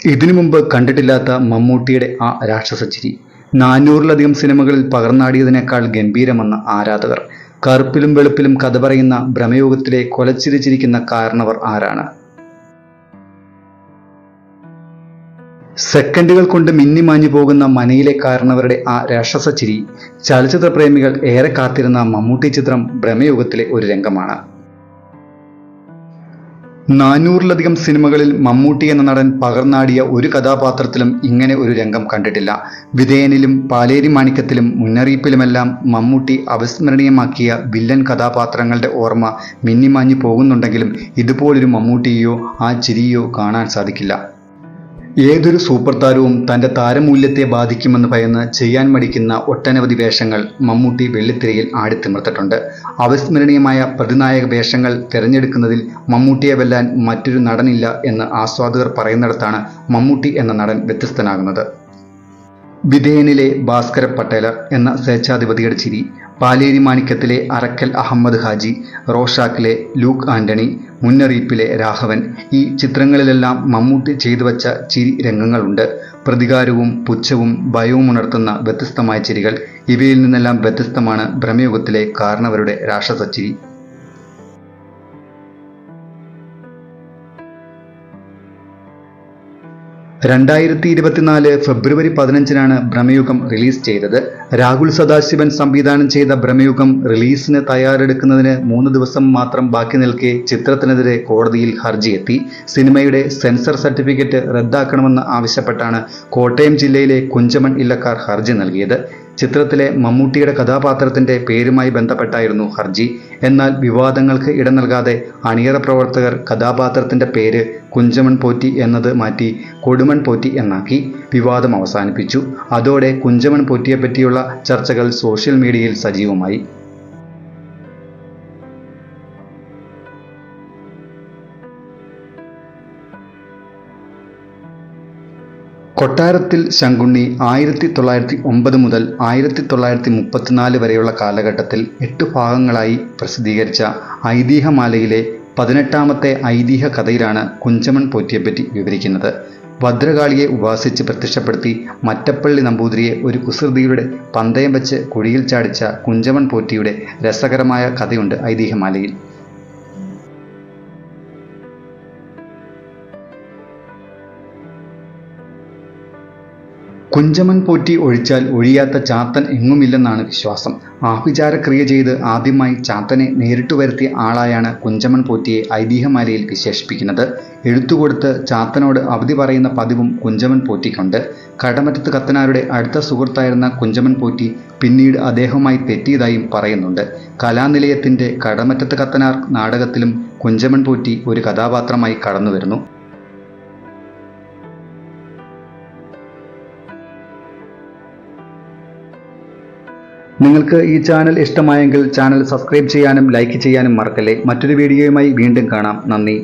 ഇതിനു മുമ്പ് കണ്ടിട്ടില്ലാത്ത മമ്മൂട്ടിയുടെ ആ രാക്ഷസച്ചിരി 400-ലധികം സിനിമകളിൽ പകർന്നാടിയതിനേക്കാൾ ഗംഭീരമെന്ന ആരാധകർ. കറുപ്പിലും വെളുപ്പിലും കഥ പറയുന്ന ഭ്രമയുഗത്തിലെ കൊലച്ചിരിച്ചിരിക്കുന്ന കാരണവർ ആരാണ്? സെക്കൻഡുകൾ കൊണ്ട് മിന്നിമാഞ്ഞു പോകുന്ന മനയിലെ കാരണവരുടെ ആ രാക്ഷസച്ചിരി ചലച്ചിത്ര പ്രേമികൾ ഏറെ കാത്തിരുന്ന മമ്മൂട്ടി ചിത്രം ഭ്രമയുഗത്തിലെ ഒരു രംഗമാണ്. 400-ലധികം സിനിമകളിൽ മമ്മൂട്ടി എന്ന നടൻ പകർന്നാടിയ ഒരു കഥാപാത്രത്തിലും ഇങ്ങനെ ഒരു രംഗം കണ്ടിട്ടില്ല. വിധേയനിലും പാലേരി മാണിക്യത്തിലും മുന്നറിയിപ്പിലുമെല്ലാം മമ്മൂട്ടി അവിസ്മരണീയമാക്കിയ വില്ലൻ കഥാപാത്രങ്ങളുടെ ഓർമ്മ മിന്നിമാഞ്ഞു പോകുന്നുണ്ടെങ്കിലും ഇതുപോലൊരു മമ്മൂട്ടിയെയോ ആ ചിരിയോ കാണാൻ സാധിക്കില്ല. ഏതൊരു സൂപ്പർ താരവും തൻ്റെ താരമൂല്യത്തെ ബാധിക്കുമെന്ന് ഭയന്ന് ചെയ്യാൻ മടിക്കുന്ന ഒട്ടനവധി വേഷങ്ങൾ മമ്മൂട്ടി വെള്ളിത്തിരയിൽ ആടിത്തിമിർത്തിട്ടുണ്ട്. അവിസ്മരണീയമായ പ്രതിനായക വേഷങ്ങൾ തിരഞ്ഞെടുക്കുന്നതിൽ മമ്മൂട്ടിയെ വെല്ലാൻ മറ്റൊരു നടനില്ല എന്ന് ആസ്വാദകർ പറയുന്നിടത്താണ് മമ്മൂട്ടി എന്ന നടൻ വ്യത്യസ്തനാകുന്നത്. വിധേയനിലെ ഭാസ്കര പട്ടേലർ എന്ന സ്വേച്ഛാധിപതിയുടെ ചിരി, പാലേരി മാണിക്യത്തിലെ അറക്കൽ അഹമ്മദ് ഹാജി, റോഷാക്കിലെ ലൂക്ക് ആന്റണി, മുന്നറിയിപ്പിലെ രാഘവൻ, ഈ ചിത്രങ്ങളിലെല്ലാം മമ്മൂട്ടി ചെയ്തു വച്ച ചിരി രംഗങ്ങളുണ്ട്. പ്രതികാരവും പുച്ഛവും ഭയവും ഉണർത്തുന്ന വ്യത്യസ്തമായ ചിരികൾ. ഇവയിൽ നിന്നെല്ലാം വ്യത്യസ്തമാണ് ഭ്രമയുഗത്തിലെ കാരണവരുടെ രാക്ഷസച്ചിരി. 2024 ഫെബ്രുവരി 15-നാണ് ഭ്രമയുഗം റിലീസ് ചെയ്തത്. രാഹുൽ സദാശിവൻ സംവിധാനം ചെയ്ത ഭ്രമയുഗം റിലീസിന് തയ്യാറെടുക്കുന്നതിന് 3 ദിവസം മാത്രം ബാക്കി നിൽക്കെ ചിത്രത്തിനെതിരെ കോടതിയിൽ ഹർജിയെത്തി. സിനിമയുടെ സെൻസർ സർട്ടിഫിക്കറ്റ് റദ്ദാക്കണമെന്ന് ആവശ്യപ്പെട്ടാണ് കോട്ടയം ജില്ലയിലെ കുഞ്ചമൺ ഇല്ലക്കാർ ഹർജി നൽകിയത്. ചിത്രത്തിലെ മമ്മൂട്ടിയുടെ കഥാപാത്രത്തിന്റെ പേരുമായി ബന്ധപ്പെട്ടായിരുന്നു ഹർജി. എന്നാൽ വിവാദങ്ങൾക്ക് ഇട നൽകാതെ അണിയറ പ്രവർത്തകർ കഥാപാത്രത്തിന്റെ പേര് കുഞ്ചമൺ പോറ്റി എന്നത് മാറ്റി കൊടുമൺ പോറ്റി എന്നാക്കി വിവാദം അവസാനിപ്പിച്ചു. അതോടെ കുഞ്ചമൺ പോറ്റിയെപ്പറ്റിയുള്ള ചർച്ചകൾ സോഷ്യൽ മീഡിയയിൽ സജീവമായി. കൊട്ടാരത്തിൽ ശങ്കുണ്ണി 1909 മുതൽ 1934 വരെയുള്ള കാലഘട്ടത്തിൽ 8 ഭാഗങ്ങളായി പ്രസിദ്ധീകരിച്ച ഐതിഹ്യമാലയിലെ 18ാമത്തെ ഐതിഹ്യ കഥയിലാണ് കുഞ്ചമൺ പോറ്റിയെപ്പറ്റി വിവരിക്കുന്നത്. ഭദ്രകാളിയെ ഉപാസിച്ച് പ്രത്യക്ഷപ്പെടുത്തി മറ്റപ്പള്ളി നമ്പൂതിരിയെ ഒരു കുസൃതിയുടെ പന്തയം വെച്ച് കുഴിയിൽ ചാടിച്ച കുഞ്ചമൺ പോറ്റിയുടെ രസകരമായ കഥയുണ്ട് ഐതിഹ്യമാലയിൽ. കുഞ്ചമൺ പോറ്റി ഒഴിച്ചാൽ ഒഴിയാത്ത ചാത്തൻ എങ്ങുമില്ലെന്നാണ് വിശ്വാസം. ആഭിചാരക്രിയ ചെയ്ത് ആദ്യമായി ചാത്തനെ നേരിട്ടു വരുത്തിയ ആളായാണ് കുഞ്ചമൺ പോറ്റിയെ ഐതിഹ്യമാലയിൽ വിശേഷിപ്പിക്കുന്നത്. എഴുത്തുകൊടുത്ത് ചാത്തനോട് അവധി പറയുന്ന പതിവും കുഞ്ചമൺ പോറ്റിക്കുണ്ട്. കടമറ്റത്ത് കത്തനാരുടെ അടുത്ത സുഹൃത്തായിരുന്ന കുഞ്ചമൺ പോറ്റി പിന്നീട് അദ്ദേഹവുമായി തെറ്റിയതായും പറയുന്നുണ്ട്. കലാനിലയത്തിൻ്റെ കടമറ്റത്ത് കത്തനാർ നാടകത്തിലും കുഞ്ചമൺ പോറ്റി ഒരു കഥാപാത്രമായി കടന്നു വരുന്നു. നിങ്ങൾക്ക് ഈ ചാനൽ ഇഷ്ടമായെങ്കിൽ ചാനൽ സബ്സ്ക്രൈബ് ചെയ്യാനും ലൈക്ക് ചെയ്യാനും മറക്കല്ലേ. മറ്റൊരു വീഡിയോയുമായി വീണ്ടും കാണാം. നന്ദി.